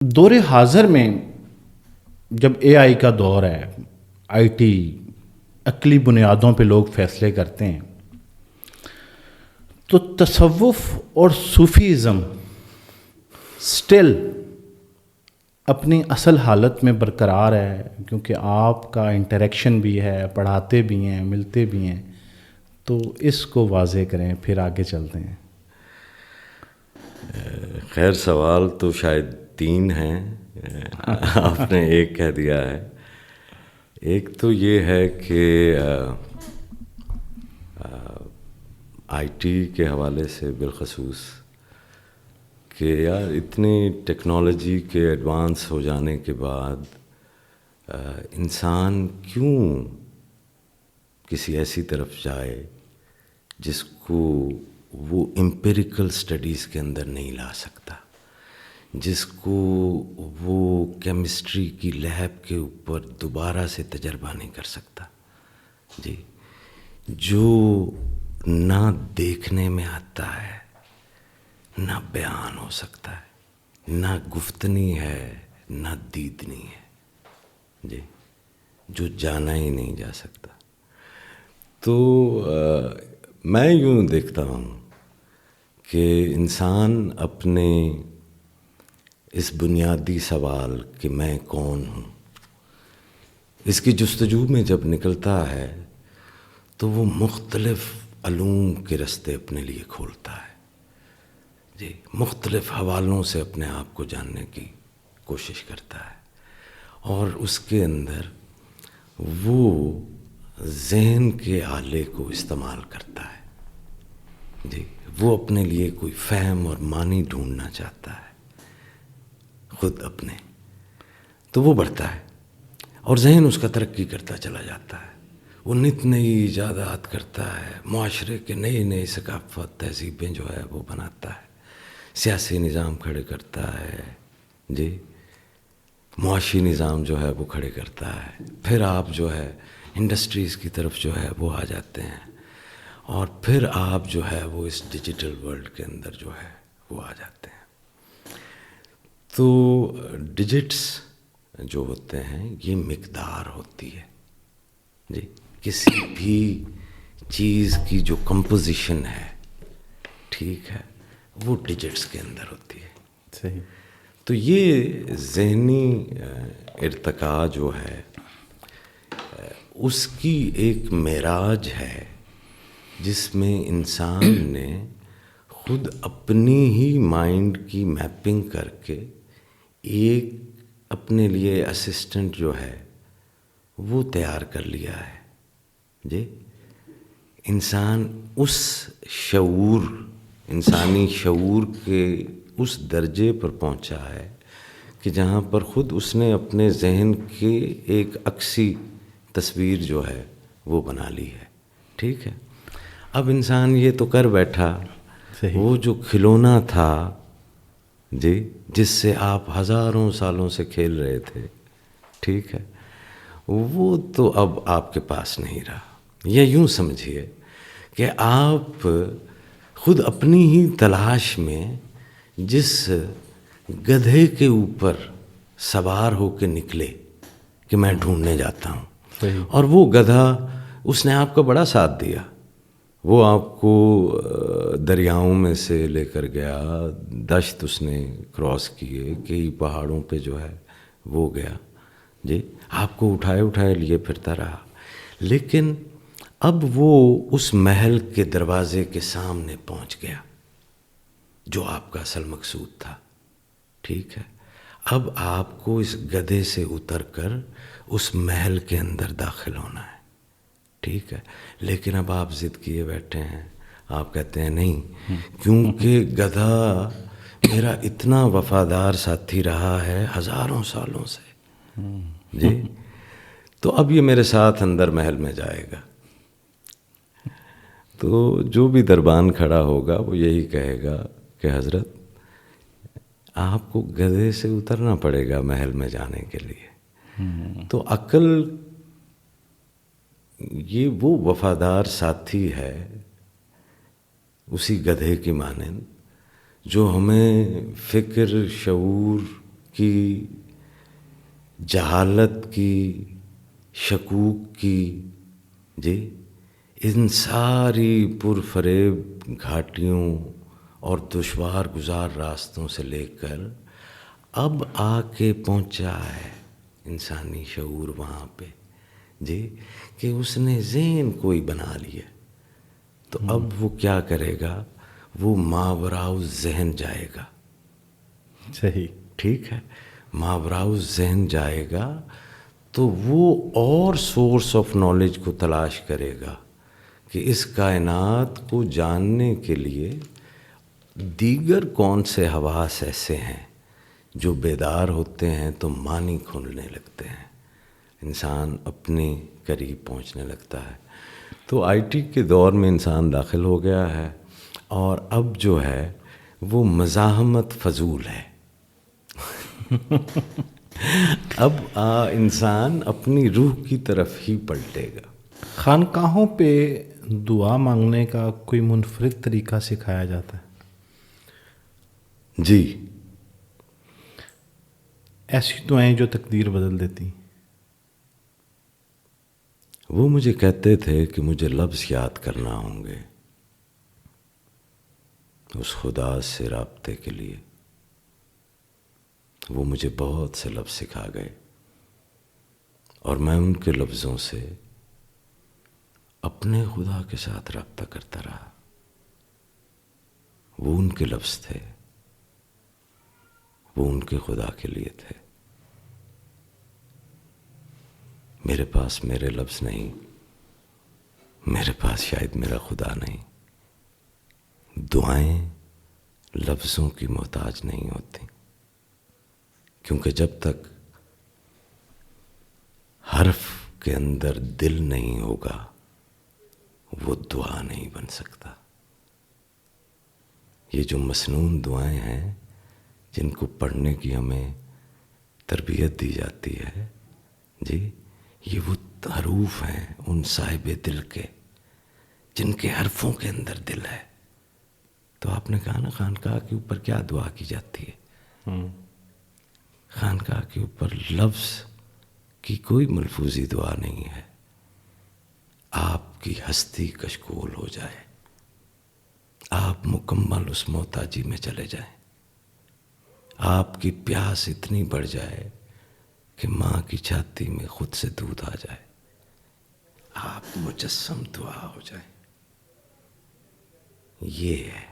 دور حاضر میں جب اے آئی کا دور ہے، آئی ٹی عقلی بنیادوں پہ لوگ فیصلے کرتے ہیں، تو تصوف اور صوفیزم سٹل اپنی اصل حالت میں برقرار ہے، کیونکہ آپ کا انٹریکشن بھی ہے، پڑھاتے بھی ہیں، ملتے بھی ہیں. تو اس کو واضح کریں، پھر آگے چلتے ہیں. خیر، سوال تو شاید 3 ہیں، آپ نے ایک کہہ دیا ہے. ایک تو یہ ہے کہ آئی ٹی کے حوالے سے بالخصوص کہ یار اتنی ٹیکنالوجی کے ایڈوانس ہو جانے کے بعد انسان کیوں کسی ایسی طرف جائے جس کو وہ امپیریکل سٹڈیز کے اندر نہیں لا سکتا، جس کو وہ کیمسٹری کی لیب کے اوپر دوبارہ سے تجربہ نہیں کر سکتا، جی، جو نہ دیکھنے میں آتا ہے، نہ بیان ہو سکتا ہے، نہ گفتنی ہے، نہ دیدنی ہے، جی، جو جانا ہی نہیں جا سکتا. تو میں یوں دیکھتا ہوں کہ انسان اپنے اس بنیادی سوال کہ میں کون ہوں، اس کی جستجو میں جب نکلتا ہے تو وہ مختلف علوم کے راستے اپنے لیے کھولتا ہے، جی، مختلف حوالوں سے اپنے آپ کو جاننے کی کوشش کرتا ہے، اور اس کے اندر وہ ذہن کے آلے کو استعمال کرتا ہے، جی، وہ اپنے لیے کوئی فہم اور معنی ڈھونڈنا چاہتا ہے خود اپنے. تو وہ بڑھتا ہے اور ذہن اس کا ترقی کرتا چلا جاتا ہے، وہ نت نئی ایجادات کرتا ہے، معاشرے کے نئی نئی ثقافت تہذیبیں جو ہے وہ بناتا ہے، سیاسی نظام کھڑے کرتا ہے، جی، معاشی نظام جو ہے وہ کھڑے کرتا ہے. پھر آپ جو ہے انڈسٹریز کی طرف جو ہے وہ آ جاتے ہیں، اور پھر آپ جو ہے وہ اس ڈیجیٹل ورلڈ کے اندر جو ہے وہ آ جاتے ہیں. تو ڈیجٹس جو ہوتے ہیں یہ مقدار ہوتی ہے، جی، کسی بھی چیز کی جو کمپوزیشن ہے، ٹھیک ہے، وہ ڈیجٹس کے اندر ہوتی ہے. صحیح. تو یہ ذہنی ارتقاء جو ہے اس کی ایک معراج ہے جس میں انسان نے خود اپنی ہی مائنڈ کی میپنگ کر کے ایک اپنے لیے اسسٹنٹ جو ہے وہ تیار کر لیا ہے، جی. انسان اس شعور، انسانی شعور کے اس درجے پر پہنچا ہے کہ جہاں پر خود اس نے اپنے ذہن کے ایک عکسی تصویر جو ہے وہ بنا لی ہے، ٹھیک ہے. اب انسان یہ تو کر بیٹھا، وہ جو کھلونا تھا، جی، جس سے آپ ہزاروں سالوں سے کھیل رہے تھے، ٹھیک ہے، وہ تو اب آپ کے پاس نہیں رہا. یا یوں سمجھیے کہ آپ خود اپنی ہی تلاش میں جس گدھے کے اوپر سوار ہو کے نکلے کہ میں ڈھونڈنے جاتا ہوں، اور وہ گدھا اس نے آپ کا بڑا ساتھ دیا، وہ آپ کو دریاؤں میں سے لے کر گیا، دشت اس نے کراس کیے، کئی پہاڑوں پہ جو ہے وہ گیا، جی، آپ کو اٹھائے اٹھائے لیے پھرتا رہا. لیکن اب وہ اس محل کے دروازے کے سامنے پہنچ گیا جو آپ کا اصل مقصود تھا، ٹھیک ہے. اب آپ کو اس گدھے سے اتر کر اس محل کے اندر داخل ہونا ہے، ٹھیک ہے. لیکن اب آپ ضد کیے بیٹھے ہیں، آپ کہتے ہیں نہیں، کیونکہ گدھا میرا اتنا وفادار ساتھی رہا ہے ہزاروں سالوں سے، جی، تو اب یہ میرے ساتھ اندر محل میں جائے گا. تو جو بھی دربان کھڑا ہوگا وہ یہی کہے گا کہ حضرت آپ کو گدھے سے اترنا پڑے گا محل میں جانے کے لیے. تو عقل یہ وہ وفادار ساتھی ہے اسی گدھے کی مانند جو ہمیں فکر، شعور، کی، جہالت کی، شکوک کی، جی ان ساری پرفریب گھاٹیوں اور دشوار گزار راستوں سے لے کر اب آ کے پہنچا ہے انسانی شعور وہاں پہ، جی کہ اس نے ذہن کوئی بنا لیا، تو اب وہ کیا کرے گا، وہ ماوراء الذہن جائے گا. صحیح. ٹھیک ہے، ماوراء الذہن جائے گا تو وہ اور سورس آف نالج کو تلاش کرے گا کہ اس کائنات کو جاننے کے لیے دیگر کون سے حواس ایسے ہیں جو بیدار ہوتے ہیں تو معنی کھلنے لگتے ہیں، انسان اپنے قریب پہنچنے لگتا ہے. تو آئی ٹی کے دور میں انسان داخل ہو گیا ہے، اور اب جو ہے وہ مزاحمت فضول ہے. اب انسان اپنی روح کی طرف ہی پلٹے گا. خانقاہوں پہ دعا مانگنے کا کوئی منفرد طریقہ سکھایا جاتا ہے؟ جی. ایسی دعائیں جو تقدیر بدل دیتی؟ وہ مجھے کہتے تھے کہ مجھے لفظ یاد کرنا ہوں گے اس خدا سے رابطے کے لیے. وہ مجھے بہت سے لفظ سکھا گئے، اور میں ان کے لفظوں سے اپنے خدا کے ساتھ رابطہ کرتا رہا. وہ ان کے لفظ تھے، وہ ان کے خدا کے لیے تھے. میرے پاس میرے لفظ نہیں، میرے پاس شاید میرا خدا نہیں. دعائیں لفظوں کی محتاج نہیں ہوتی، کیونکہ جب تک حرف کے اندر دل نہیں ہوگا وہ دعا نہیں بن سکتا. یہ جو مسنون دعائیں ہیں جن کو پڑھنے کی ہمیں تربیت دی جاتی ہے، جی یہ وہ حروف ہیں ان صاحب دل کے جن کے حرفوں کے اندر دل ہے. تو آپ نے کہا نا خانقاہ کے اوپر کیا دعا کی جاتی ہے؟ خانقاہ کے اوپر لفظ کی کوئی ملفوظی دعا نہیں ہے. آپ کی ہستی کشکول ہو جائے، آپ مکمل اس محتاجی میں چلے جائیں، آپ کی پیاس اتنی بڑھ جائے کہ ماں کی چھاتی میں خود سے دودھ آ جائے، آپ مجسم دعا ہو جائیں. یہ ہے